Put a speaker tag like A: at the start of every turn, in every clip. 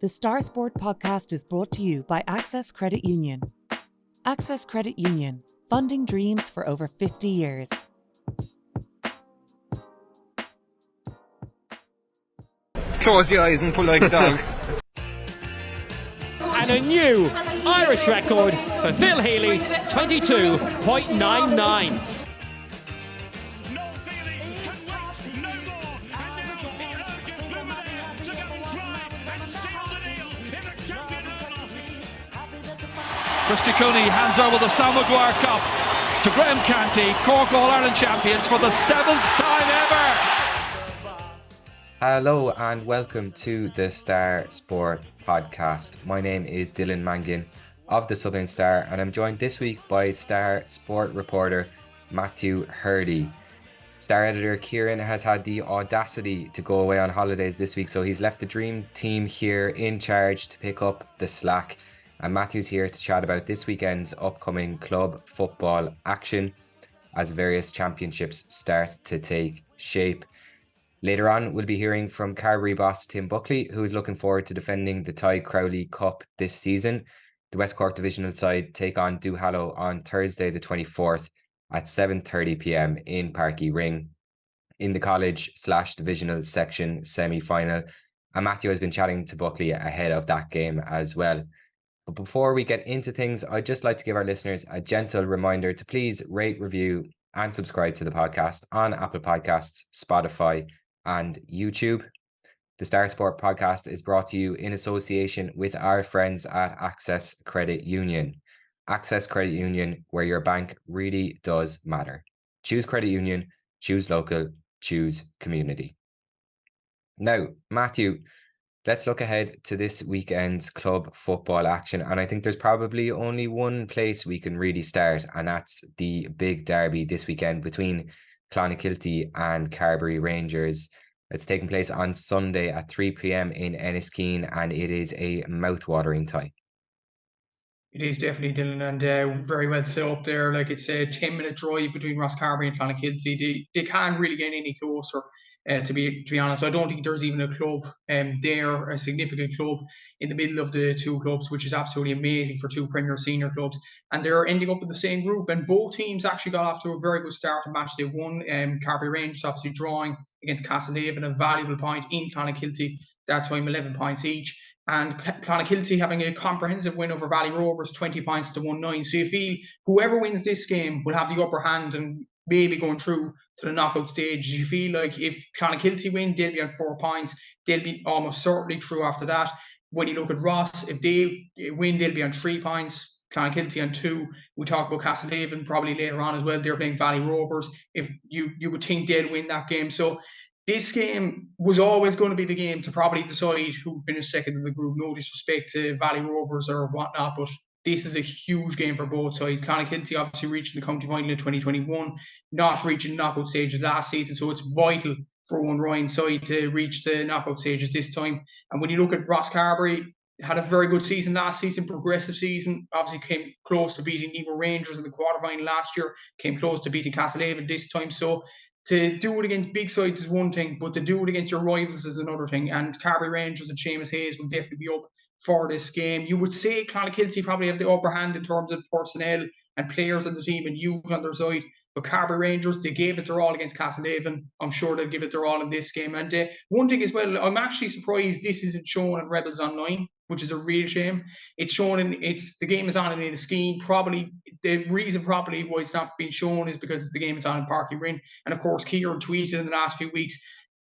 A: The Star Sport podcast is brought to you by Access Credit Union. Access Credit Union, funding dreams for over 50 years.
B: Close your eyes and pull like a dog.
C: And a new Irish record for Phil Healy, 22.99.
D: Christy Cooney hands over the Sam Maguire Cup to Graham Canty, Cork All-Ireland champions for the 7th time ever.
E: Hello and welcome to the Star Sport podcast. My name is Dylan Mangan of the Southern Star and I'm joined this week by Star Sport reporter Matthew Hurdy. Star editor Kieran has had the audacity to go away on holidays this week, so he's left the dream team here in charge to pick up the slack. And Matthew's here to chat about this weekend's upcoming club football action as various championships start to take shape. Later on, we'll be hearing from Carbery boss Tim Buckley, who is looking forward to defending the Tadhg Crowley Cup this season. The West Cork Divisional side take on Duhallow on Thursday the 24th at 7:30pm in Páirc Uí Rinn in the college/divisional section semi-final. And Matthew has been chatting to Buckley ahead of that game as well. But before we get into things, I'd just like to give our listeners a gentle reminder to please rate, review and subscribe to the podcast on Apple Podcasts, Spotify and YouTube. The Star Sport podcast is brought to you in association with our friends at Access Credit Union. Access Credit Union, where your bank really does matter. Choose credit union, choose local, choose community. Now, Matthew, let's look ahead to this weekend's club football action. And I think there's probably only one place we can really start, and that's the big derby this weekend between Clonakilty and Carbery Rangers. It's taking place on Sunday at 3pm in Enniskeen, and it is a mouth-watering tie.
F: It is definitely, Dylan, and very well set up there. Like, it's a 10-minute drive between Carbery and Clonakilty. They can't really get any closer, to be honest. I don't think there's even a club there, a significant club in the middle of the two clubs, which is absolutely amazing for two Premier Senior clubs. And they're ending up in the same group. And both teams actually got off to a very good start in match day one. Carbery Rangers obviously drawing against Castlehaven, a valuable point in Clonakilty, that time 11 points each. And Clonakilty having a comprehensive win over Valley Rovers, 20 points to 1-9. So you feel whoever wins this game will have the upper hand and maybe going through to the knockout stage. You feel like if Clonakilty win, they'll be on 4 points. They'll be almost certainly through after that. When you look at Ross, if they win, they'll be on 3 points. Clonakilty on 2. We talk about Castlehaven probably later on as well. They're playing Valley Rovers. If you would think they'll win that game. So this game was always going to be the game to probably decide who finished second in the group. No disrespect to Valley Rovers or whatnot, but this is a huge game for both sides. Clonakilty obviously reaching the county final in 2021, not reaching knockout stages last season, so it's vital for one Ryan side to reach the knockout stages this time. And when you look at Carbery, had a very good season last season, progressive season. Obviously came close to beating Divisional Rangers in the quarterfinal last year, came close to beating Castlehaven this time. So to do it against big sides is one thing, but to do it against your rivals is another thing. And Carbery Rangers and Seamus Hayes will definitely be up for this game. You would say Clonakilty probably have the upper hand in terms of personnel and players on the team and youth on their side. But Carbery Rangers, they gave it their all against Castlehaven. I'm sure they'll give it their all in this game. And one thing as well, I'm actually surprised this isn't shown on Rebels Online, which is a real shame. It's shown the game is on in Enniskeen. Probably the reason probably why it's not being shown is because the game is on in Páirc Uí Rinn. And of course, Kieran tweeted in the last few weeks,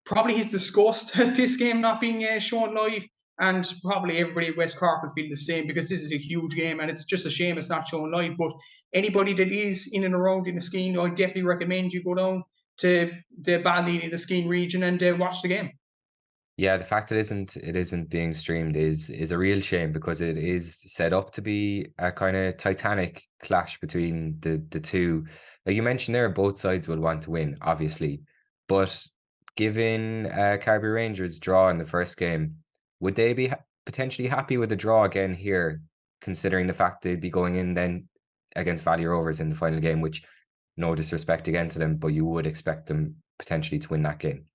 F: probably he's discussed this game not being shown live. And probably everybody at West Cork would feel the same because this is a huge game and it's just a shame it's not shown live. But anybody that is in and around Enniskeen, I definitely recommend you go down to the Enniskeen region and watch the game.
E: Yeah, the fact it isn't being streamed is a real shame because it is set up to be a kind of titanic clash between the two. Like you mentioned there, both sides will want to win, obviously. But given Carbery Rangers' draw in the first game, would they be potentially happy with a draw again here, considering the fact they'd be going in then against Valley Rovers in the final game, which no disrespect again to them, but you would expect them potentially to win that game?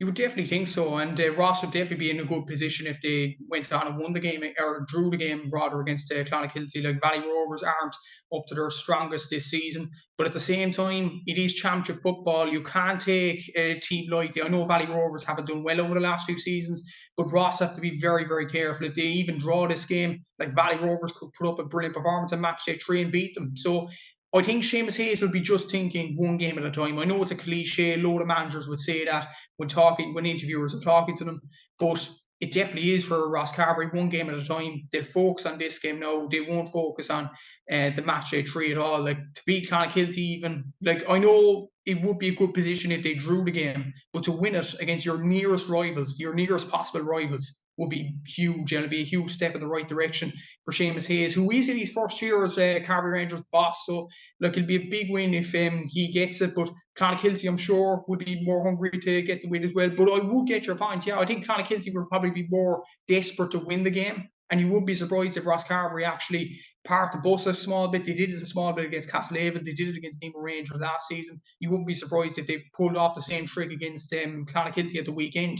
F: You would definitely think so, and Ross would definitely be in a good position if they went on and won the game, or drew the game rather, against Clonakilty. Like, Valley Rovers aren't up to their strongest this season, but at the same time, it is championship football. You can't take a team lightly. I know Valley Rovers haven't done well over the last few seasons, but Ross have to be very, very careful. If they even draw this game, like, Valley Rovers could put up a brilliant performance in match day 3 and beat them. So I think Seamus Hayes will be just thinking one game at a time. I know it's a cliche. A load of managers would say that when interviewers are talking to them, but it definitely is for Ross Carbery, one game at a time. They'll focus on this game now. They won't focus on the match day 3 at all. Like, to beat Clonakilty, even, like, I know it would be a good position if they drew the game, but to win it against your nearest rivals, your nearest possible rivals, would be huge, and it'll be a huge step in the right direction for Seamus Hayes, who is in his first year as Carbery Rangers boss. So, look, it'll be a big win if he gets it. But Clonakilty, I'm sure, would be more hungry to get the win as well. But I would get your point. Yeah, I think Clonakilty would probably be more desperate to win the game. And you wouldn't be surprised if Ross Carbery actually parked the bus a small bit. They did it a small bit against Castlehaven. They did it against Nemo Rangers last season. You wouldn't be surprised if they pulled off the same trick against Clonakilty at the weekend.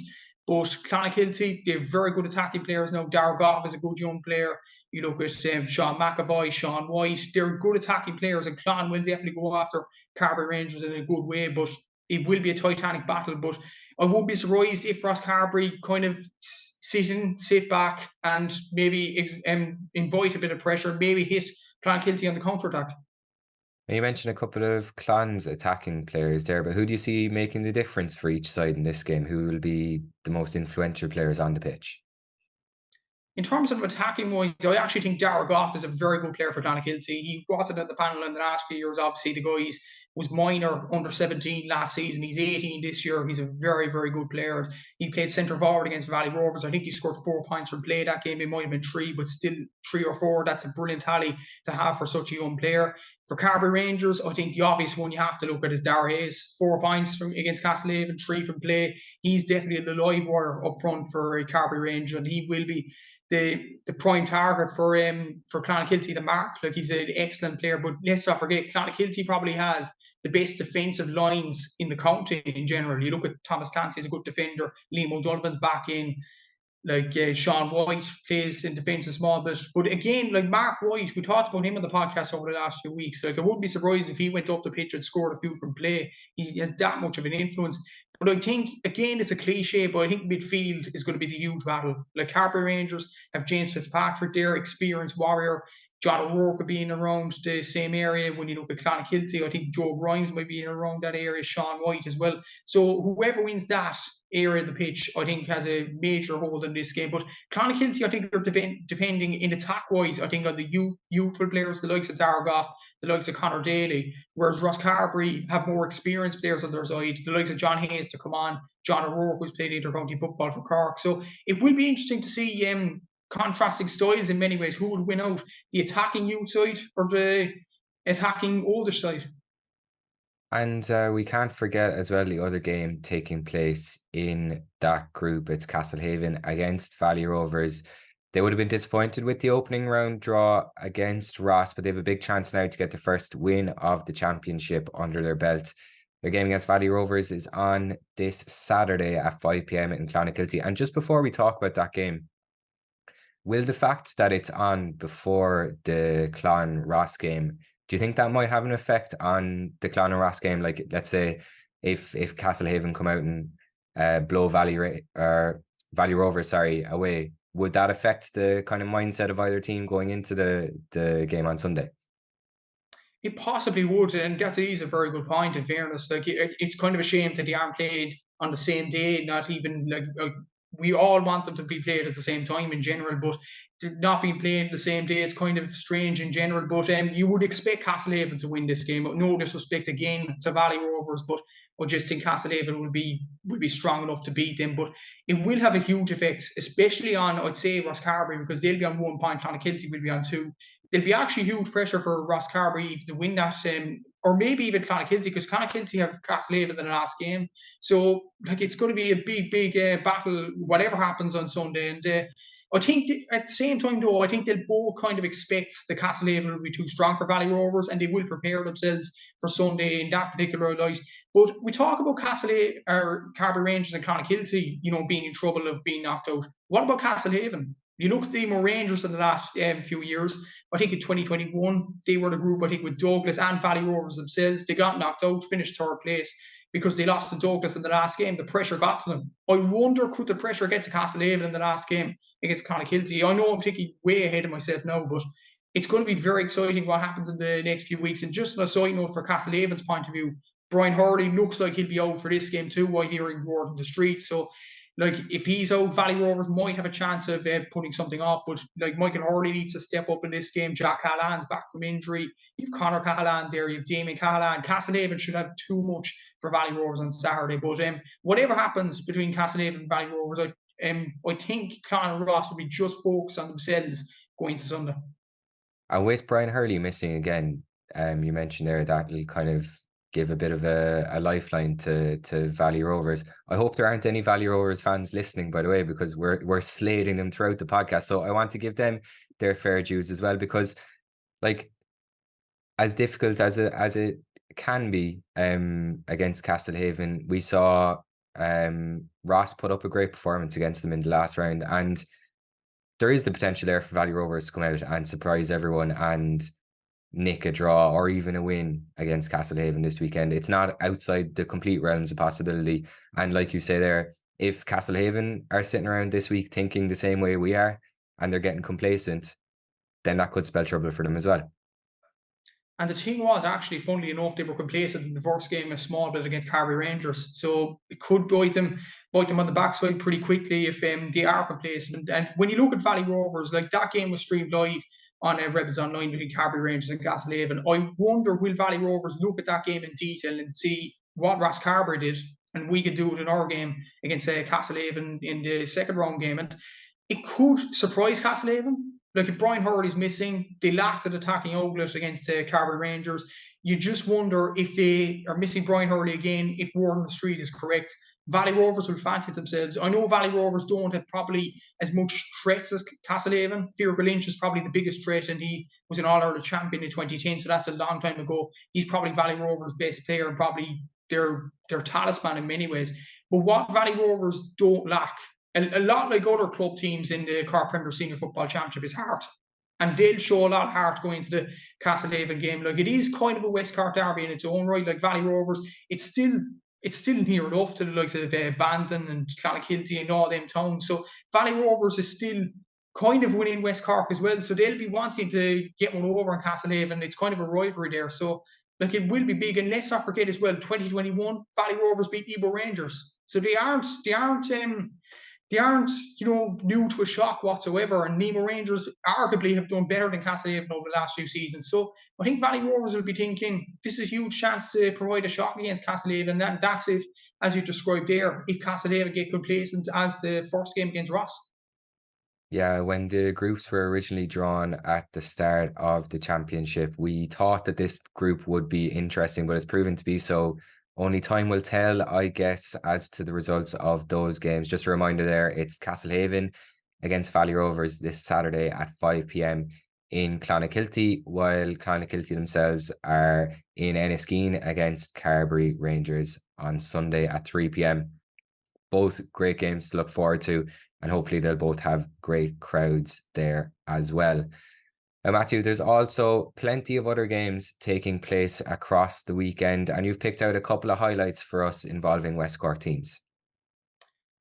F: But Clonakilty, they're very good attacking players now. Darragh Goff is a good young player. You look at Sean McAvoy, Sean White. They're good attacking players, and Clon will definitely go after Carbery Rangers in a good way. But it will be a titanic battle. But I won't be surprised if Ross Carbery kind of sit back and maybe invite a bit of pressure, maybe hit Clonakilty on the counter-attack.
E: You mentioned a couple of Clon's attacking players there, but who do you see making the difference for each side in this game? Who will be the most influential players on the pitch?
F: In terms of attacking wise, I actually think Darragh Goff is a very good player for Clonakilty. He wasn't at the panel in the last few years. Obviously, the guy was minor, under 17 last season. He's 18 this year. He's a very, very good player. He played centre forward against Valley Rovers. I think he scored 4 points from play that game. It might have been 3, but still 3 or 4. That's a brilliant tally to have for such a young player. For Carbery Rangers, I think the obvious one you have to look at is Darragh Hayes. 4 points against Castlehaven, 3 from play. He's definitely the live wire up front for Carbery Rangers, and he will be the prime target for Clonakilty to mark. Like, he's an excellent player, but let's not forget, Clonakilty probably have the best defensive lines in the county in general. You look at Thomas Clancy as a good defender, Liam O'Donovan's back in, like Sean White plays in defence a small bit. But again, like Mark White, we talked about him on the podcast over the last few weeks. Like, I wouldn't be surprised if he went up the pitch and scored a few from play. He has that much of an influence. But I think, again, it's a cliche, but I think midfield is going to be the huge battle. Like, Carbery Rangers have James Fitzpatrick there, experienced warrior. John O'Rourke could be in around the same area. When you look at Clonakilty, I think Joe Grimes might be in around that area, Sean White as well. So whoever wins that area of the pitch, I think, has a major hold in this game. But Clonakilty, I think, they're depending in attack-wise, I think, on the youthful players, the likes of Darragh Goff, the likes of Conor Daly, whereas Ross Carbery have more experienced players on their side, the likes of John Hayes to come on, John O'Rourke, who's played inter-county football for Cork. So it will be interesting to see contrasting styles in many ways. Who would win out, the attacking youth side or the attacking older side?
E: And we can't forget as well the other game taking place in that group. It's Castlehaven against Valley Rovers. They would have been disappointed with the opening round draw against Ross, but they have a big chance now to get the first win of the championship under their belt. Their game against Valley Rovers is on this Saturday at 5 p.m. in Clonakilty. And just before we talk about that game, will the fact that it's on before the Clon Ross game, do you think that might have an effect on the Clon and Ross game? Like, let's say if Castlehaven come out and blow Valley Rovers away, would that affect the kind of mindset of either team going into the game on Sunday?
F: It possibly would, and that is a very good point. In fairness, like, it's kind of a shame that they aren't played on the same day. Not even like we all want them to be played at the same time in general, but not being played the same day, it's kind of strange in general. But you would expect Castlehaven to win this game. No disrespect again to Valley Rovers, but I just think Castlehaven will be strong enough to beat them. But it will have a huge effect, especially on, I'd say, Ross Carbery, because they'll be on 1 point, Clonakilty will be on 2. there'll be actually huge pressure for Ross Carbery to win that, or maybe even Clonakilty, because Clonakilty have Castlehaven in the last game. So like it's going to be a big battle, whatever happens on Sunday. And I think at the same time, though, I think they'll both kind of expect the Castlehaven will be too strong for Valley Rovers, and they will prepare themselves for Sunday in that particular light. But we talk about Castlehaven or Carbery Rangers and Clonakilty, being in trouble of being knocked out. What about Castlehaven? You look at the Rangers in the last few years. I think in 2021, they were the group, I think, with Douglas and Valley Rovers themselves. They got knocked out, finished third place because they lost to Douglas in the last game. The pressure got to them. I wonder, could the pressure get to Castlehaven in the last game against Clonakilty? I know I'm thinking way ahead of myself now, but it's going to be very exciting what happens in the next few weeks. And just a side note for Castlehaven's point of view, Brian Hurley looks like he'll be out for this game too, while hearing word in the street. So, like, if he's out, Valley Rovers might have a chance of putting something off. But like, Michael Hurley needs to step up in this game. Jack Callahan's back from injury. You've Conor Callahan there. You've Damien Callahan. Castlehaven should have too much for Valley Rovers on Saturday. But whatever happens between Castlehaven and Valley Rovers, I think Clon and Ross will be just focused on themselves going to Sunday.
E: And with Brian Hurley missing again, you mentioned there that will kind of give a bit of a lifeline to Valley Rovers. I hope there aren't any Valley Rovers fans listening, by the way, because we're slating them throughout the podcast. So I want to give them their fair dues as well, because like as difficult as it can be against Castlehaven, we saw Ross put up a great performance against them in the last round, and there is the potential there for Valley Rovers to come out and surprise everyone and nick a draw or even a win against Castlehaven this weekend. It's not outside the complete realms of possibility. And like you say there, if Castlehaven are sitting around this week thinking the same way we are and they're getting complacent, then that could spell trouble for them as well.
F: And the thing was, actually, funnily enough, they were complacent in the first game a small bit against Carbery Rangers. So it could bite them on the backside pretty quickly if they are complacent. And when you look at Valley Rovers, like that game was streamed live on Rebels Online between Carbery Rangers and Castlehaven. I wonder, will Valley Rovers look at that game in detail and see what Ross Carbery did, and we could do it in our game against Castlehaven in the second round game. And it could surprise Castlehaven. Like, if Brian Hurley's missing, they lacked an attacking outlet against Carbery Rangers. You just wonder if they are missing Brian Hurley again, if word on the street is correct. Valley Rovers will fancy themselves. I know Valley Rovers don't have probably as much threats as Castlehaven. Feargal Lynch is probably the biggest threat, and he was an All-Ireland champion in 2010, so that's a long time ago. He's probably Valley Rovers' best player and probably their talisman in many ways. But what Valley Rovers don't lack, a lot like other club teams in the Cork Premier Senior Football Championship, is heart. And they'll show a lot of heart going into the Castlehaven game. Like, it is kind of a West Cork derby in its own right. Like, Valley Rovers, it's still near enough to the likes of Bandon and Clonakilty and all them towns. So Valley Rovers is still kind of winning West Cork as well. So they'll be wanting to get one over in Castlehaven. It's kind of a rivalry there. So like, it will be big. And let's not forget as well, 2021, Valley Rovers beat Ebro Rangers. So they aren't new to a shock whatsoever. And Nemo Rangers arguably have done better than Castlehaven over the last few seasons. So I think Valley Rovers will be thinking, this is a huge chance to provide a shock against Castlehaven. And that's if, as you described there, if Castlehaven get complacent as the first game against Ross.
E: Yeah, when the groups were originally drawn at the start of the championship, we thought that this group would be interesting, but it's proven to be so. Only time will tell, I guess, as to the results of those games. Just a reminder there, it's Castlehaven against Valley Rovers this Saturday at 5 p.m. in Clonakilty, while Clonakilty themselves are in Enniskeane against Carbery Rangers on Sunday at 3 p.m. Both great games to look forward to, and hopefully they'll both have great crowds there as well. Now, Matthew, there's also plenty of other games taking place across the weekend, and you've picked out a couple of highlights for us involving West Cork teams.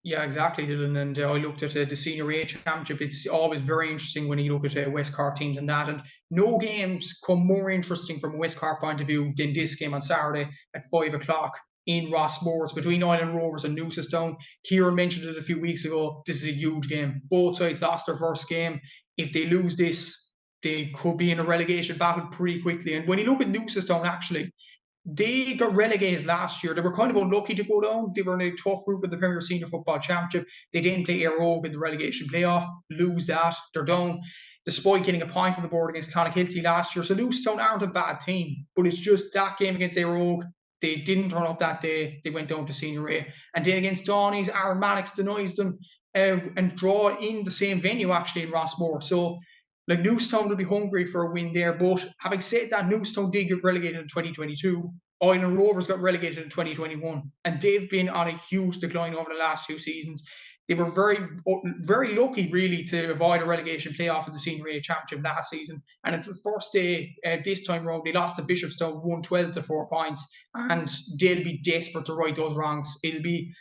F: Yeah, exactly, Dylan. And I looked at the Senior A Championship. It's always very interesting when you look at West Cork teams and that. And no games come more interesting from a West Cork point of view than this game on Saturday at 5 o'clock in Rossmores between Island Rovers and Newcestown. Kieran mentioned it a few weeks ago. This is a huge game. Both sides lost their first game. If they lose this, they could be in a relegation battle pretty quickly. And when you look at Newcestown, actually, they got relegated last year. They were kind of unlucky to go down. They were in a tough group in the Premier Senior Football Championship. They didn't play Air Oak in the relegation playoff, lose that, they're down. despite getting a point on the board against Clonakilty last year. So Newstown aren't a bad team, but it's just that game against Rogue, they didn't turn up that day. They went down to Senior A. And then against Donny's, Aaron Mannix denies them and draw in the same venue, actually, in Rossmore. So, like, Newstown will be hungry for a win there. But having said that, Newstown did get relegated in 2022. Island Rovers got relegated in 2021. And they've been on a huge decline over the last few seasons. They were very, very lucky, really, to avoid a relegation playoff in the Senior A Championship last season. And at the first day, this time round, they lost to Bishopstown 1-12 to 4 points. And they'll be desperate to right those wrongs. It'll be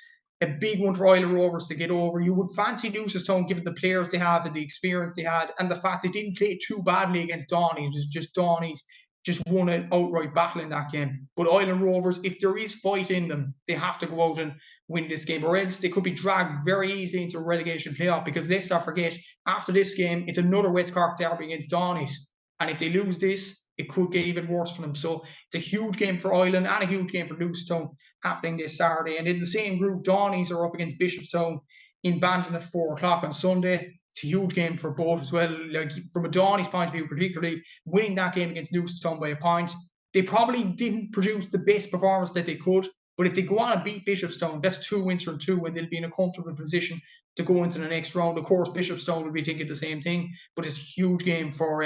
F: a big one for Island Rovers to get over. You would fancy Newcestown, given the players they have and the experience they had, and the fact they didn't play too badly against Donny. It was just Donny's just won an outright battle in that game. But Island Rovers, if there is fight in them, they have to go out and win this game, or else they could be dragged very easily into a relegation playoff, because let's not forget, after this game, it's another West Cork derby against Donny's. And if they lose this, it could get even worse for them. So it's a huge game for Island and a huge game for Newcestown happening this Saturday. And in the same group, Donny's are up against Bishopstown in Bandon at 4 o'clock on Sunday. It's a huge game for both as well. Like, from a Donny's point of view, particularly winning that game against Newcestown by a point, they probably didn't produce the best performance that they could. But if they go on and beat Bishopstown, that's 2 wins from 2, and they'll be in a comfortable position to go into the next round. Of course, Bishopstown will be thinking the same thing, but it's a huge game for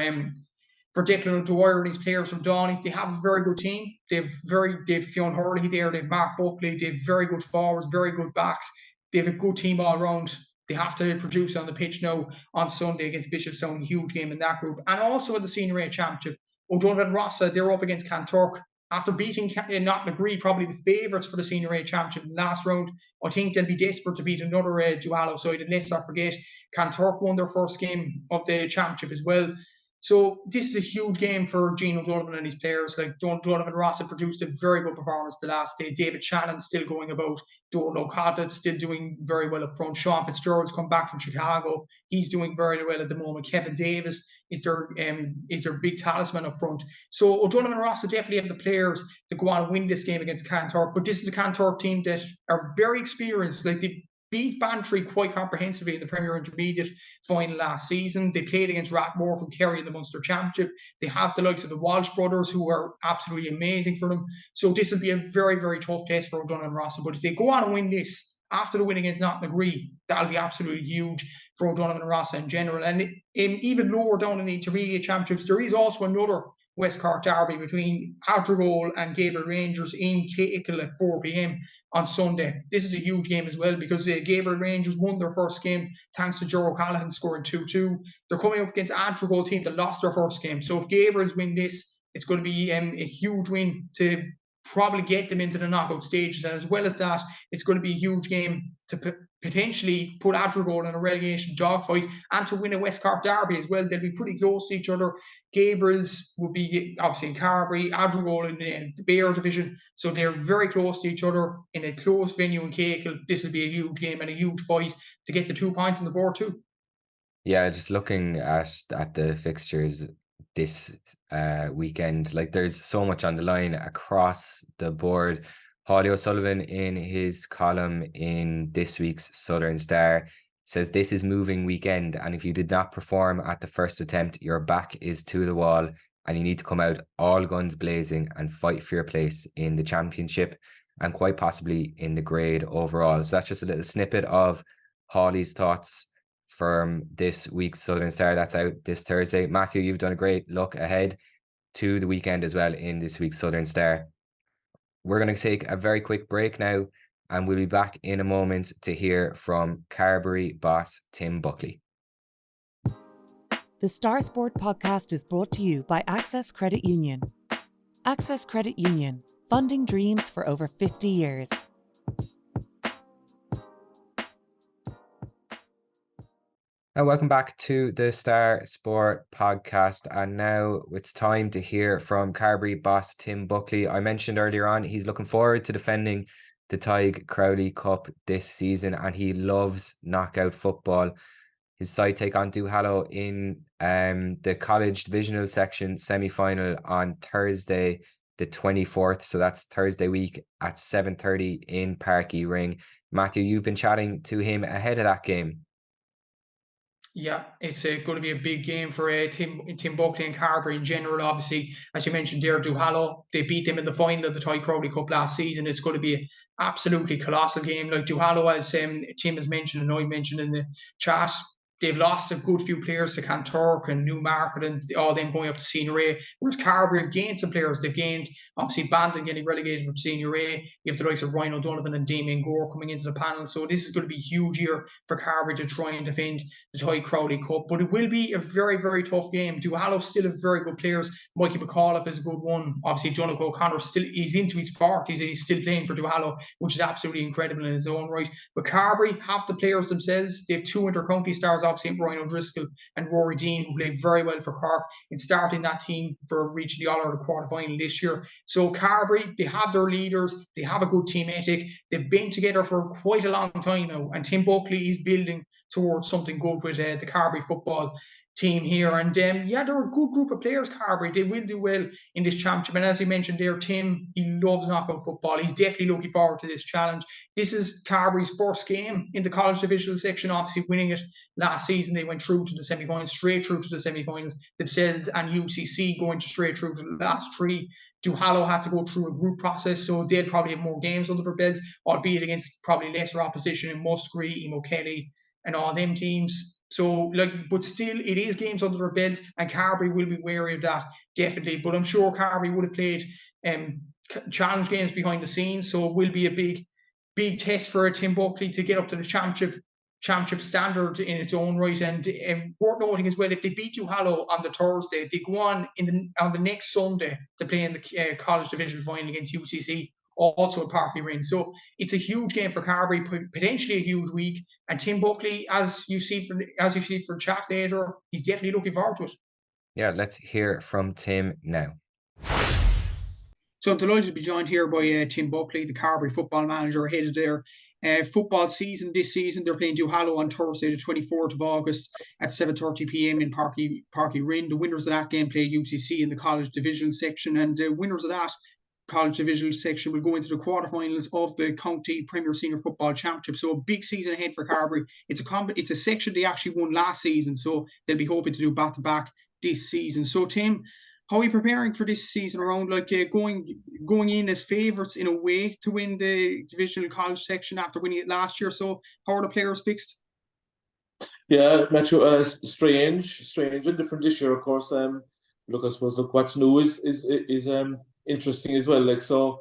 F: Declan O'Dwyer and his players from Donny's. They have a very good team. They've Fionn Hurley there. They've Mark Buckley. They've very good forwards, very good backs. They have a good team all round. They have to produce on the pitch now on Sunday against Bishopstown. A huge game in that group. And also in the Senior A Championship, O'Donovan Rossa, they're up against Kanturk. After beating Knocknagree, probably the favourites for the Senior A Championship in the last round, I think they'll be desperate to beat another Duhallow side. And let's not forget, Kanturk won their first game of the championship as well. So this is a huge game for Gene O'Donovan and his players. Like, Donovan Ross had produced a very good performance the last day. David Shannon's still going about. Donald O'Codlett's still doing very well up front. Sean Fitzgerald's come back from Chicago. He's doing very well at the moment. Kevin Davis is their big talisman up front. So O'Donovan Ross will definitely have the players to go on and win this game against Kanturk. But this is a Kanturk team that are very experienced. Like, they beat Bantry quite comprehensively in the Premier Intermediate final last season. They played against Rathmore from Kerry in the Munster Championship. They have the likes of the Walsh brothers, who are absolutely amazing for them. So this will be a very, very tough test for O'Donovan and Rossa. But if they go on and win this after the win against Knocknagree, that'll be absolutely huge for O'Donovan and Rossa in general. And even lower down in the Intermediate Championships, there is also another West Cork derby between Tadhg and Carbery Rangers in Cahill at 4 p.m. on Sunday. This is a huge game as well, because Carbery Rangers won their first game thanks to Joe O'Callaghan scoring 2-2. They're coming up against Tadhg team that lost their first game. So if Gabriels win this, it's going to be a huge win to probably get them into the knockout stages. And as well as that, it's going to be a huge game to potentially put Tadhg in a relegation dogfight and to win a West Cork derby as well. They'll be pretty close to each other. Gabriels will be obviously in Carbery, Tadhg in the Bear division. So they're very close to each other in a close venue in Cahill. This will be a huge game and a huge fight to get the 2 points on the board too.
E: Yeah, just looking at the fixtures this weekend, like, there's so much on the line across the board. Paulie O'Sullivan, in his column in this week's Southern Star, says this is moving weekend, and if you did not perform at the first attempt, your back is to the wall and you need to come out all guns blazing and fight for your place in the championship and quite possibly in the grade overall. So that's just a little snippet of Paulie's thoughts from this week's Southern Star that's out this Thursday. Matthew, you've done a great look ahead to the weekend as well in this week's Southern Star. We're going to take a very quick break now, and we'll be back in a moment to hear from Carbery boss Tim Buckley.
A: The Star Sport podcast is brought to you by Access Credit Union. Access Credit Union, funding dreams for over 50 years.
E: And welcome back to the Star Sport podcast. And now it's time to hear from Carbery boss Tim Buckley. I mentioned earlier on, he's looking forward to defending the Tadhg Crowley Cup this season, and he loves knockout football. His side take on Duhallow in the college divisional section semi-final on Thursday the 24th. So that's Thursday week at 7:30 in Páirc Uí Rinn. Matthew, you've been chatting to him ahead of that game.
F: Yeah, it's going to be a big game for Tim Buckley and Carbery in general. Obviously, as you mentioned there, Duhallow, they beat them in the final of the Tadhg Crowley Cup last season. It's going to be an absolutely colossal game. Like Duhallow, as Tim has mentioned and I mentioned in the chat, they've lost a good few players to Cantork and Newmarket and all them going up to Senior A. Whereas Carbery have gained some players. They've gained, obviously, Bandon getting relegated from Senior A. You have the likes of Ryan O'Donovan and Damien Gore coming into the panel. So this is going to be a huge year for Carbery to try and defend the Tadhg Crowley Cup. But it will be a very, very tough game. Duhallow still have very good players. Mikey McAuliffe is a good one. Obviously, Donegal O'Connor he's into his 40s and he's still playing for Duhallow, which is absolutely incredible in his own right. But Carbery have the players themselves. They have two inter-county stars, obviously, Brian O'Driscoll and Rory Dean, who played very well for Cork in starting that team for reaching the All-Ireland quarter-final this year. So Carbery, they have their leaders. They have a good team ethic. They've been together for quite a long time now. And Tim Buckley is building towards something good with the Carbery football team here. And yeah, they're a good group of players, Carbery. They will do well in this championship. And as you mentioned there, Tim, he loves knockout football. He's definitely looking forward to this challenge. This is Carbery's first game in the college divisional section, obviously winning it last season. They went through to the semi-finals, straight through to the semi-finals themselves, and UCC going straight through to the last three. Duhallow had to go through a group process, so they'll probably have more games under their belts, albeit against probably lesser opposition in Musgrave, Emo Kelly, and all them teams. So, but still, it is games under their belts, and Carbery will be wary of that, definitely. But I'm sure Carbery would have played challenge games behind the scenes, so it will be a big test for Tim Buckley to get up to the championship standard in its own right. And worth noting as well, if they beat Duhallow on the Thursday, they go on on the next Sunday to play in the college division final against UCC, also at Páirc Uí Rinn. So it's a huge game for Carbery, potentially a huge week. And Tim Buckley, as you see for chat later, he's definitely looking forward to it.
E: Yeah, let's hear from Tim now.
F: So I'm delighted to be joined here by Tim Buckley, the Carbery football manager, ahead of their football season this season. They're playing Duhallow on Thursday, the 24th of August at 7:30 p.m. in Páirc Uí Rinn. The winners of that game play UCC in the college division section, and the winners of that college divisional section will go into the quarterfinals of the County Premier Senior Football Championship. So a big season ahead for Carbery. It's a section they actually won last season, so they'll be hoping to do back-to-back this season. So Tim, how are you preparing for this season around? Going in as favourites in a way to win the divisional college section after winning it last year. So how are the players fixed?
G: Yeah, Matthew, strange and different this year, of course. I suppose what's new is interesting as well. I suppose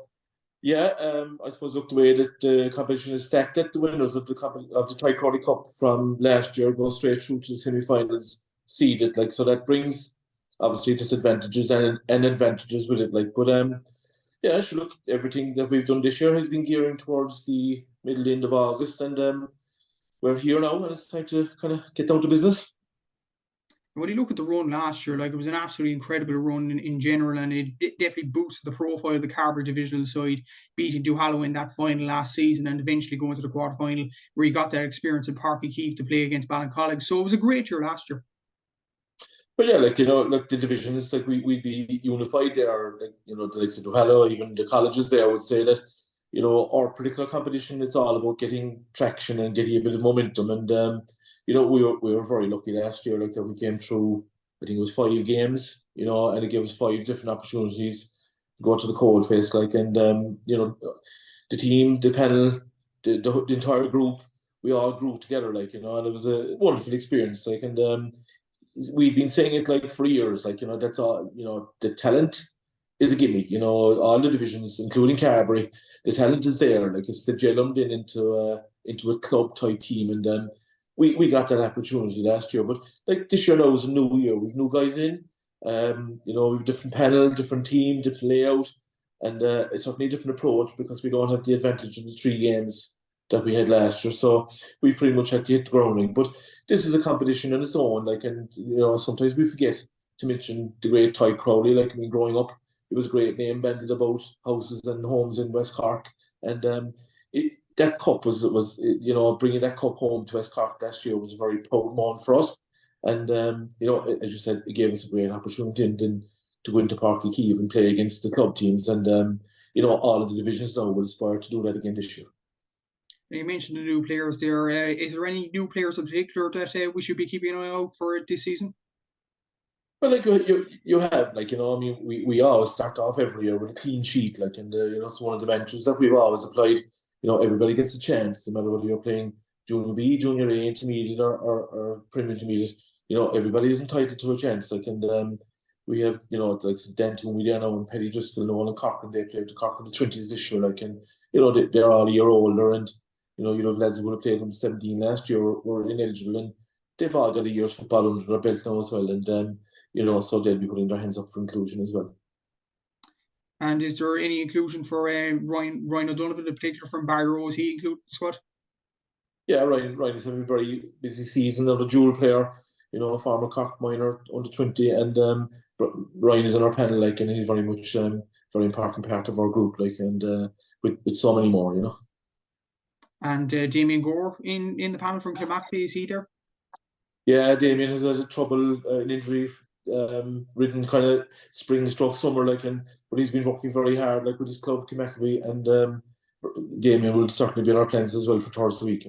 G: the way that the competition is stacked, that the winners of the Tadhg Crowley Cup from last year go straight through to the semi-finals seeded. So that brings obviously disadvantages and advantages with it. Everything that we've done this year has been gearing towards the end of August, and we're here now, and it's time to kind of get down to business.
F: When you look at the run last year, it was an absolutely incredible run in general, and it definitely boosted the profile of the Carbery divisional side, beating Duhallow in that final last season and eventually going to the quarterfinal where you got that experience in Páirc Uí Rinn to play against Ballincollig. So it was a great year last year.
G: But yeah, the divisions, we'd be unified there. The likes of Duhallow, even the colleges there, I would say that, our particular competition, it's all about getting traction and getting a bit of momentum. And, we were very lucky last year, that we came through, I think it was 5 games, and it gave us 5 different opportunities to go to the cold face, the team, the panel, the entire group, we all grew together, and it was a wonderful experience, and we've been saying it for years, that's all, the talent is a gimme, all the divisions, including Carbery, the talent is there, it's the gel them into a club type team, and we got that opportunity last year, but this year now is a new year. We've new guys in, we've different panel, different team, different layout, and it's certainly a different approach because we don't have the advantage of the 3 games that we had last year. So we pretty much had to hit the ground running. But this is a competition on its own, and sometimes we forget to mention the great Tadhg Crowley. Growing up, it was a great name bandied about houses and homes in West Cork, and that cup was bringing that cup home to West Cork last year was a very proud moment for us. And as you said, it gave us a great opportunity to go into Páirc Uí Rinn and play against the club teams. And all of the divisions now will aspire to do that again this year.
F: You mentioned the new players there. Is there any new players in particular that we should be keeping an eye out for this season?
G: Well, like you have, like, I mean, we always start off every year with a clean sheet, like, and it's one of the mantras that we've always applied. Everybody gets a chance, no matter whether you're playing Junior B, Junior A, Intermediate, or Premier Intermediate. Everybody is entitled to a chance, like, and we have, like Dent, whom we there now, and Paddy Driscoll, Nolan and Corcoran. They played the Corcoran the 20s this year, like, and they're all a year older, and you'd have lads who would have played them 17 last year were ineligible, and they've all got a year's football under their belt now as well, and so they'll be putting their hands up for inclusion as well.
F: And is there any inclusion for Ryan O'Donovan in particular from Barrow? Is he included in the squad?
G: Yeah, Ryan is having a very busy season. Another dual player, former Cork minor under 20, and Ryan is on our panel, like, and he's very much very important part of our group, like, and with so many more,
F: And Damien Gore in the panel from Clonakilty, is he there?
G: Yeah, Damien has had trouble, an injury ridden kind of spring stroke summer, like, but he's been working very hard, like, with his club Clonakilty, and Damien will certainly be in our plans as well for Thursday week.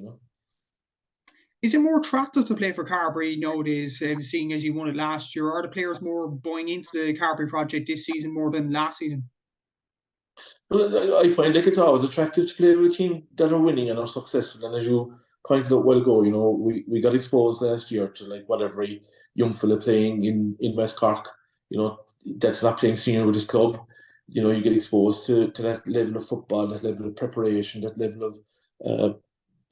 F: Is it more attractive to play for Carbery nowadays, seeing as you won it last year? Are the players more buying into the Carbery project this season more than last season?
G: Well, I find like it's always attractive to play with a team that are winning and are successful. And as you pointed out well ago, we got exposed last year to like what every young fella playing in West Cork, that's not playing senior with his club. You get exposed to that level of football, that level of preparation, that level of,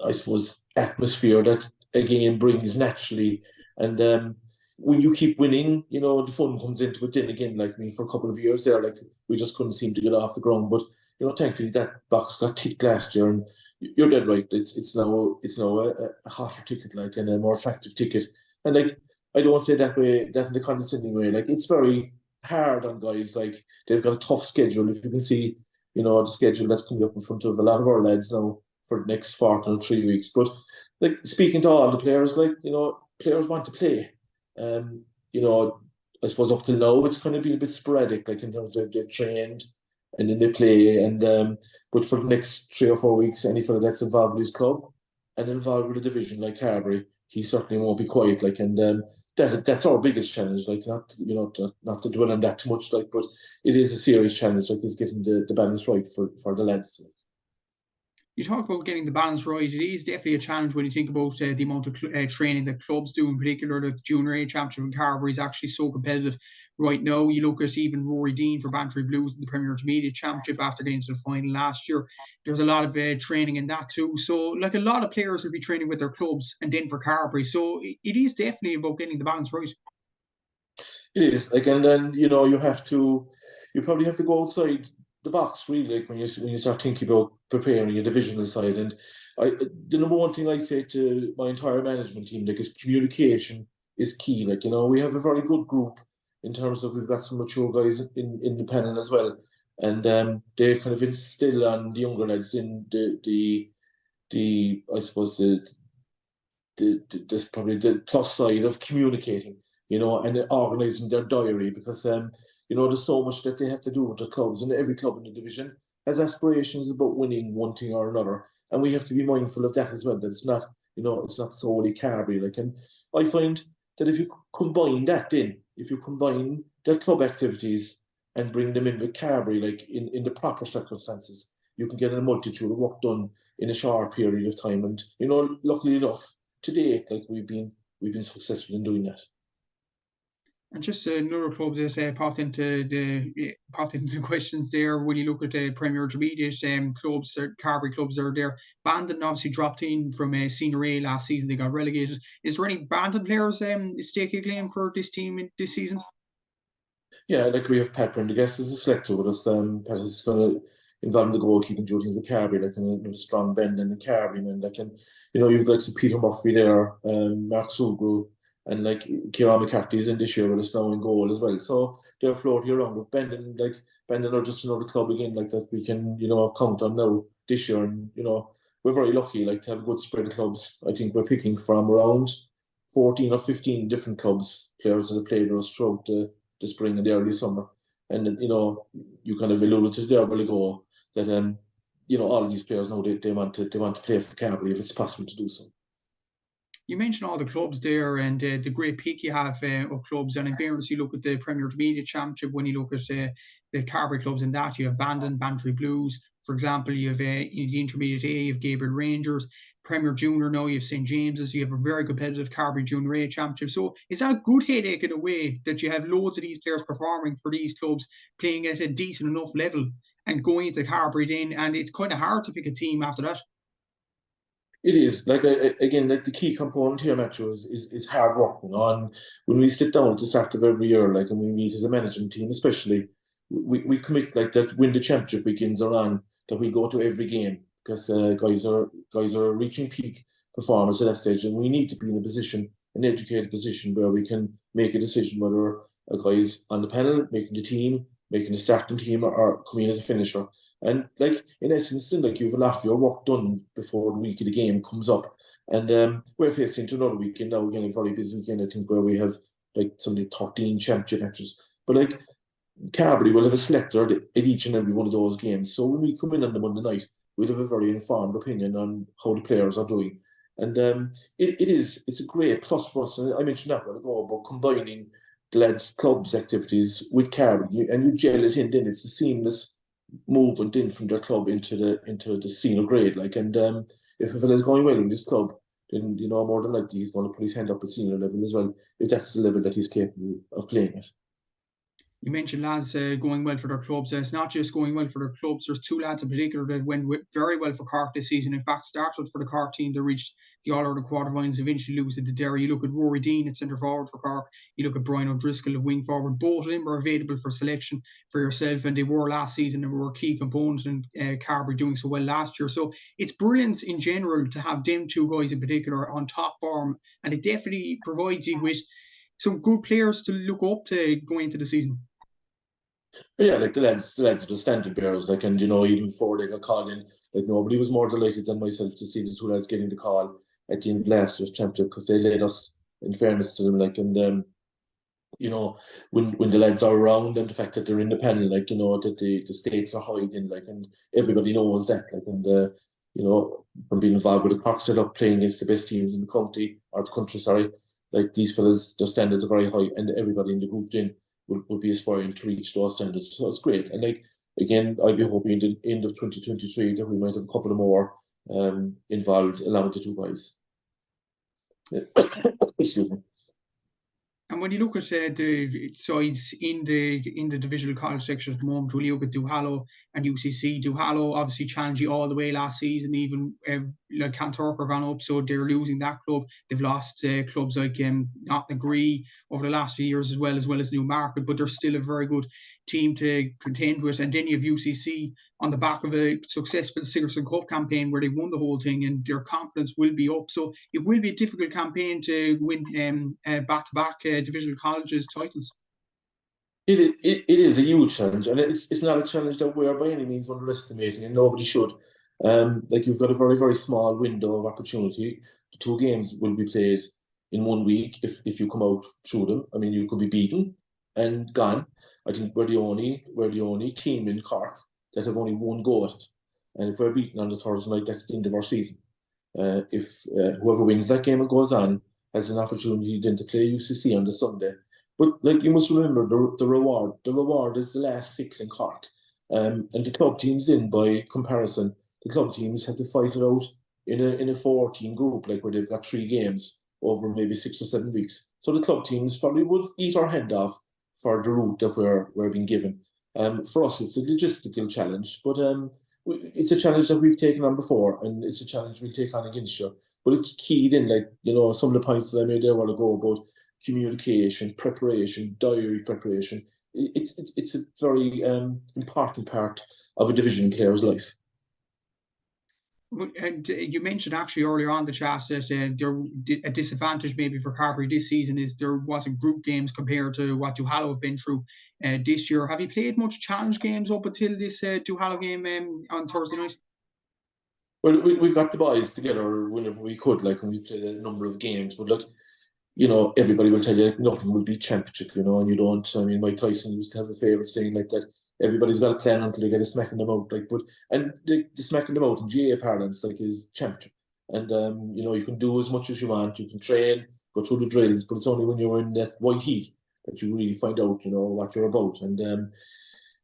G: I suppose, atmosphere that a game brings naturally. And when you keep winning, the fun comes into it then again. Like, for a couple of years there, like, we just couldn't seem to get off the ground. But, thankfully that box got ticked last year, and you're dead right. It's now a hotter ticket, like, and a more attractive ticket. And like, I don't say that in the condescending way. Like, it's very hard on guys. Like, they've got a tough schedule. If you can see, the schedule that's coming up in front of a lot of our lads now for the next 4 or 3 weeks. But like, speaking to all the players, like, players want to play. I suppose up till now it's kind of been a bit sporadic, like, in terms of they've trained and then they play, and but for the next 3 or 4 weeks, any fella that's involved with his club and involved with a division like Carbery, he certainly won't be quiet, like, and that's our biggest challenge, like, not to dwell on that too much, like, but it is a serious challenge, like, is getting the balance right for the lads.
F: You talk about getting the balance right. It is definitely a challenge when you think about the amount of training that clubs do, in particular the Junior A Championship in Carbery is actually so competitive right now. You look at even Rory Dean for Bantry Blues in the Premier Intermediate Championship after getting to the final last year. There's a lot of training in that too. So, like, a lot of players will be training with their clubs and then for Carbery. So it is definitely about getting the balance right.
G: It is, like, and then you probably have to go outside the box, really, like, when you start thinking about preparing a divisional side. And the number one thing I say to my entire management team, like, is communication is key. Like, we have a very good group in terms of, we've got some mature guys in the panel as well, and they kind of instill on the younger lads in the I suppose the probably the plus side of communicating, and organising their diary, because there's so much that they have to do with the clubs, and every club in the division has aspirations about winning one thing or another, and we have to be mindful of that as well. That it's not, it's not solely Carbery, like, and I find that if you combine their club activities and bring them in with Carbery, like, in the proper circumstances, you can get a multitude of work done in a short period of time. And luckily enough, to date, like, we've been successful in doing that.
F: And just another club that popped into the questions there. When you look at the Premier Intermediate clubs, Carbery clubs are there. Bandon obviously dropped in from Senior A last season. They got relegated. Is there any Bandon players stake a claim for this team this season? Yeah,
G: like, we have Pat Prendergast as a selector with us. Pat is going to involve in the goalkeeping duties of Carbery, like, and a strong bend in the Carbery man, like, and you've like Peter Murphy there, Mark Sugru, and like Kieran McCarthy's in this year with us now in goal as well. So they're floating around. But Bandon are just another club again, like, that we can, count on now this year. And, we're very lucky, like, to have a good spread of clubs. I think we're picking from around 14 or 15 different clubs, players that have played with us throughout the spring and the early summer. And, you kind of alluded to there a while ago that all of these players know they want to play for Carbery if it's possible to do so.
F: You mentioned all the clubs there and the great pick you have of clubs. And in fairness, you look at the Premier Intermediate Championship, when you look at the Carbery clubs and that, you have Bandon, Bantry Blues. For example, you have the Intermediate A, you have Carbery Rangers. Premier Junior now, you have St. James's. You have a very competitive Carbery Junior A Championship. So is that a good headache in a way that you have loads of these players performing for these clubs, playing at a decent enough level and going into Carbery then? And it's kind of hard to pick a team after that.
G: It is, like, again, like the key component here, Matthew, is hard work, and when we sit down at the start of every year, like, and we meet as a management team, especially, we commit, like, that when the championship weekends are on, that we go to every game, because guys are reaching peak performance at that stage, and we need to be in a position, an educated position, where we can make a decision whether a guy's on the panel, making the team, making the starting team, or coming in as a finisher. And, like, in essence, then, like, you have a lot of your work done before the week of the game comes up. And we're facing into another weekend now, again, a very busy weekend, I think, where we have, like, something 13 championship matches. But, like, Carbery will have a selector at each and every one of those games. So when we come in on the Monday night, we'll have a very informed opinion on how the players are doing. And it's a great plus for us. And I mentioned that a while ago about combining the lads' clubs activities with Carbery, and you gel it in. Then it's a seamless movement in from their club into the senior grade. Like, and if a fella's going well in this club, then more than likely he's going to put his hand up at senior level as well, if that's the level that he's capable of playing at.
F: You mentioned lads going well for their clubs. It's not just going well for their clubs. There's two lads in particular that went very well for Cork this season. In fact, started for the Cork team. They reached the All-Ireland quarterfinals, eventually losing to Derry. You look at Rory Dean at centre forward for Cork. You look at Brian O'Driscoll at wing forward. Both of them were available for selection for yourself, and they were last season and were a key component in Carbery doing so well last year. So it's brilliant in general to have them two guys in particular on top form, and it definitely provides you with some good players to look up to going into the season.
G: But yeah, like the lads are the standard bearers, like, and even before they got called in, like, nobody was more delighted than myself to see the two lads getting the call at the end of last year's championship, because they led us, in fairness to them, like, and when the lads are around, and the fact that they're in the panel, like, that the stakes are high, in, like, and everybody knows that, like, and from being involved with the Cork setup, playing against the best teams in the county, or the country, sorry, like, these fellas, their standards are very high, and everybody in the group then will be aspiring to reach those standards. So it's great. And, like, again, I'd be hoping at the end of 2023 that we might have a couple of more involved along with the two guys. Excuse me.
F: And when you look at the sides in the divisional college section at the moment, when you look at Duhallow and UCC, Duhallow obviously challenged you all the way last season. Even like Cantork are gone up, so they're losing that club. They've lost clubs like Not Agree over the last few years, as well as Newmarket, but they're still a very good team to contend with. And then you have UCC on the back of a successful Sigerson Cup campaign where they won the whole thing, and their confidence will be up. So it will be a difficult campaign to win back-to-back divisional colleges titles.
G: It is a huge challenge, and it's not a challenge that we are by any means underestimating, and nobody should. Like, you've got a very, very small window of opportunity. The two games will be played in 1 week if you come out through them. I mean, you could be beaten and gone. I think we're the only team in Cork that have only one go at it. And if we're beaten on the Thursday night, that's the end of our season. If whoever wins that game and goes on has an opportunity then to play UCC on the Sunday. But, like, you must remember the reward. The reward is the last 6 in Cork. And the club teams, in by comparison, the club teams have to fight it out in a 14 group, like, where they've got 3 games over maybe 6 or 7 weeks. So the club teams probably would eat our hand off for the route that we're being given. For us, it's a logistical challenge, but it's a challenge that we've taken on before, and it's a challenge we'll take on against you. But it's keyed in, like, some of the points that I made there a while ago about communication, preparation, diary preparation. It's a very important part of a division player's life.
F: And you mentioned actually earlier on the chat that a disadvantage maybe for Carbery this season is there wasn't group games compared to what Duhallow have been through this year. Have you played much challenge games up until this Duhallow game on Thursday night?
G: Well, we've got the boys together whenever we could, like, and we played a number of games. But, like, everybody will tell you, like, nothing will be championship, and you don't. I mean, Mike Tyson used to have a favourite saying like that: everybody's got a plan until they get a smacking them out. Like, but and the smacking them out in GA parlance like is championship. And you can do as much as you want. You can train, go through the drills, but it's only when you're in that white heat that you really find out, what you're about. And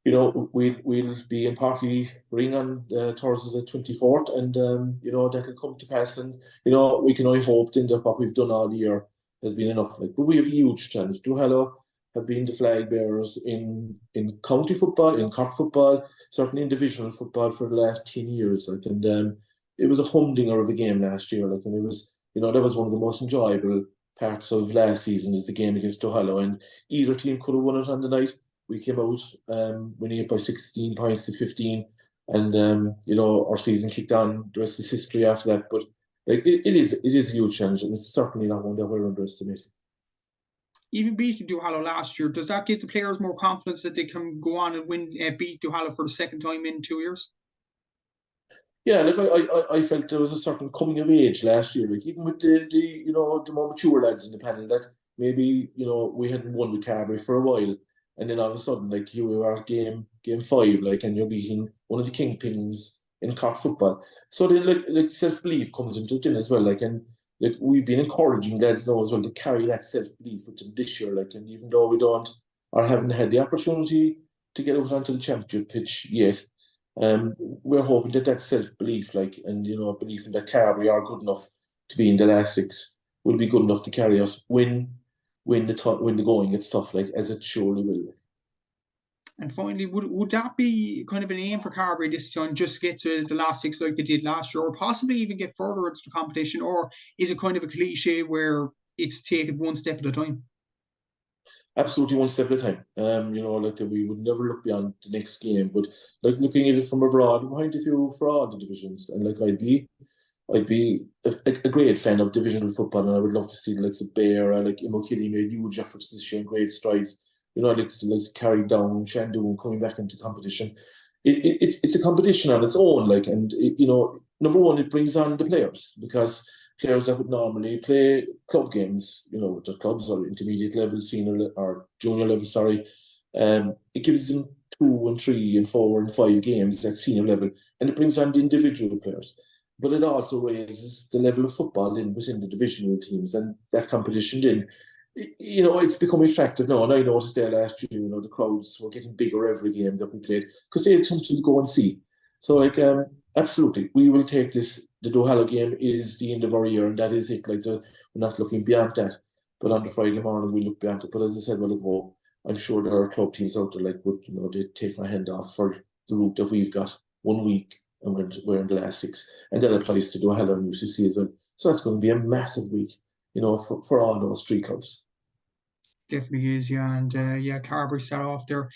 G: we'll be in Páirc Uí Rinn on Thursday the 24th, and that'll come to pass. And we can only hope then that what we've done all year has been enough. Like, but we have a huge challenge. Duhallow have been the flag bearers in county football, in Cork football, certainly in divisional football for the last 10 years. Like, and it was a humdinger of a game last year. Like, and it was, that was one of the most enjoyable parts of last season, is the game against Duhallow, and either team could have won it on the night. We came out winning it by 16 points to 15, and our season kicked on. The rest is history after that. But like, it is a huge challenge, and it's certainly not one that we're underestimating.
F: Even beating Duhallow last year, does that give the players more confidence that they can go on and beat Duhallow for the second time in 2 years?
G: Yeah, like I felt there was a certain coming of age last year. Like, even with the more mature lads in the panel, that maybe we hadn't won with Carbery for a while, and then all of a sudden, like, you are game 5, like, and you're beating one of the kingpins in Cork football. So then, like self-belief comes into it then as well. Like, and like, we've been encouraging lads now as well to carry that self-belief with them this year. Like, and even though we don't or haven't had the opportunity to get out onto the championship pitch yet, we're hoping that self-belief, like, and belief in that Carbery are good enough to be in the last 6 will be good enough to carry us when the going gets tough, like, as it surely will.
F: And finally, would that be kind of an aim for Carbery this time, just get to the last 6 like they did last year, or possibly even get further into the competition, or is it kind of a cliche where it's taken one step at a time?
G: Absolutely, one step at a time. Like, we would never look beyond the next game, but like, looking at it from a broad point of view for all the divisions, and like, I'd be a great fan of divisional football, and I would love to see the likes of Bear, like Imokilly made huge efforts this year and great strides. Like carry down Shandoon coming back into competition. It's a competition on its own, like, and number one, it brings on the players, because players that would normally play club games, the clubs or intermediate level, senior or junior level, it gives them 2 and 3 and 4 and 5 games at senior level, and it brings on the individual players. But it also raises the level of football within the divisional teams, and that competition then, it's become attractive now. And I noticed there last year, the crowds were getting bigger every game that we played, because they had something to go and see. So, like, absolutely, we will take this. The Duhallow game is the end of our year, and that is it. Like, we're not looking beyond that. But on the Friday morning, we look beyond it. But as I said, I'm sure there are club teams out there, like, they take my hand off for the route that we've got 1 week, and we're in the last 6. And that applies to Duhallow and UCC as well. So that's going to be a massive week, for all those 3 clubs.
F: Definitely is, yeah. And Carbery start off their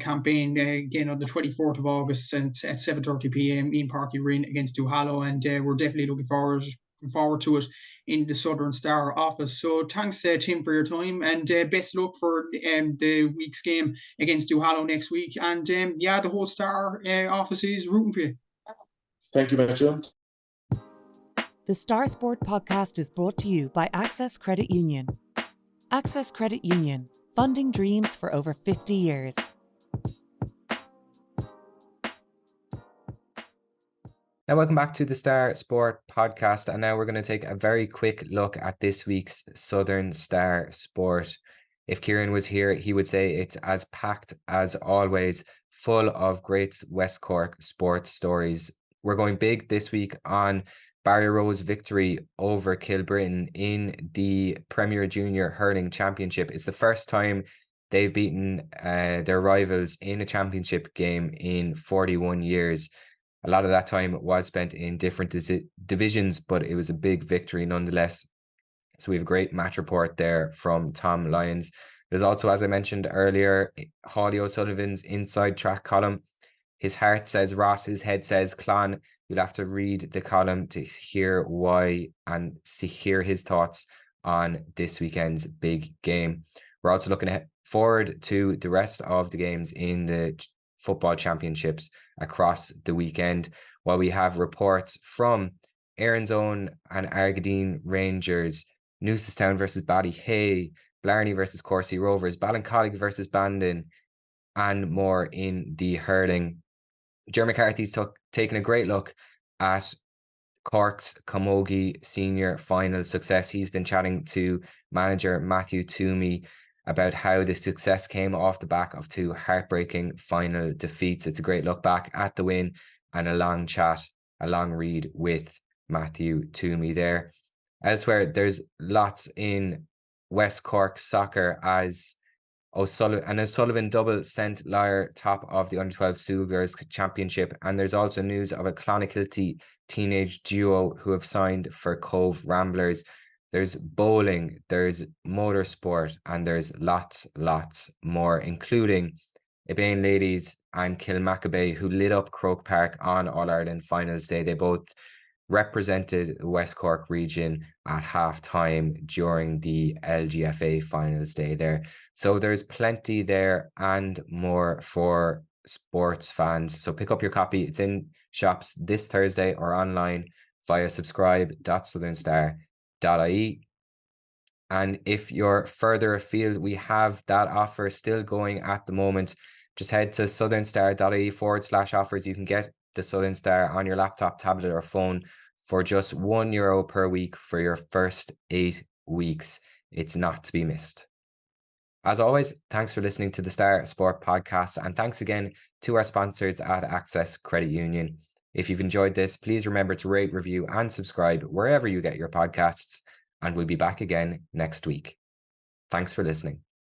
F: campaign again on the 24th of August, and at 7:30 p.m. in Páirc Uí Rinn against Duhallow, and we're definitely looking forward to it in the Southern Star office. So thanks, Tim, for your time, and best luck for the week's game against Duhallow next week. And the whole Star office is rooting for you.
G: Thank you, Matthew.
A: The Star Sport podcast is brought to you by Access Credit Union. Access Credit Union, funding dreams for over 50 years.
E: Now, welcome back to the Star Sport podcast, and now we're going to take a very quick look at this week's Southern Star Sport. If Kieran was here, he would say it's as packed as always, full of great West Cork sports stories. We're going big this week on Barry Rowe's victory over Kilbrittain in the Premier Junior Hurling Championship. It's the first time they've beaten their rivals in a championship game in 41 years. A lot of that time was spent in different divisions, but it was a big victory nonetheless. So we have a great match report there from Tom Lyons. There's also, as I mentioned earlier, Hawley O'Sullivan's inside track column. His heart says Ross, his head says Clon. You'll have to read the column to hear why and hear his thoughts on this weekend's big game. We're also looking forward to the rest of the games in the football championships across the weekend, while we have reports from Erin's Own and Argadine Rangers, Newcestown versus Ballyhay, Blarney versus Corsie Rovers, Ballincollig versus Bandon, and more in the hurling. Jerry McCarthy's taken a great look at Cork's Camogie senior final success. He's been chatting to manager Matthew Toomey about how the success came off the back of 2 heartbreaking final defeats. It's a great look back at the win and a long chat, a long read with Matthew Toomey there. Elsewhere, there's lots in West Cork soccer as O'Sullivan double sent Lyre top of the Under-12 Schoolgirls Championship. And there's also news of a Clonakilty teenage duo who have signed for Cove Ramblers. There's bowling, there's motorsport, and there's lots more, including Ibane ladies and Kilmacabea, who lit up Croke Park on All-Ireland Finals Day. They both represented the West Cork region at half-time during the LGFA Finals Day there. So there's plenty there and more for sports fans. So pick up your copy. It's in shops this Thursday or online via subscribe.southernstar.ie. And if you're further afield, we have that offer still going at the moment. Just head to southernstar.ie/offers. You can get the Southern Star on your laptop, tablet, or phone for just €1 per week for your first 8 weeks. It's not to be missed. As always, thanks for listening to the Star Sport Podcast, and thanks again to our sponsors at Access Credit Union. If you've enjoyed this, please remember to rate, review, and subscribe wherever you get your podcasts, and we'll be back again next week. Thanks for listening.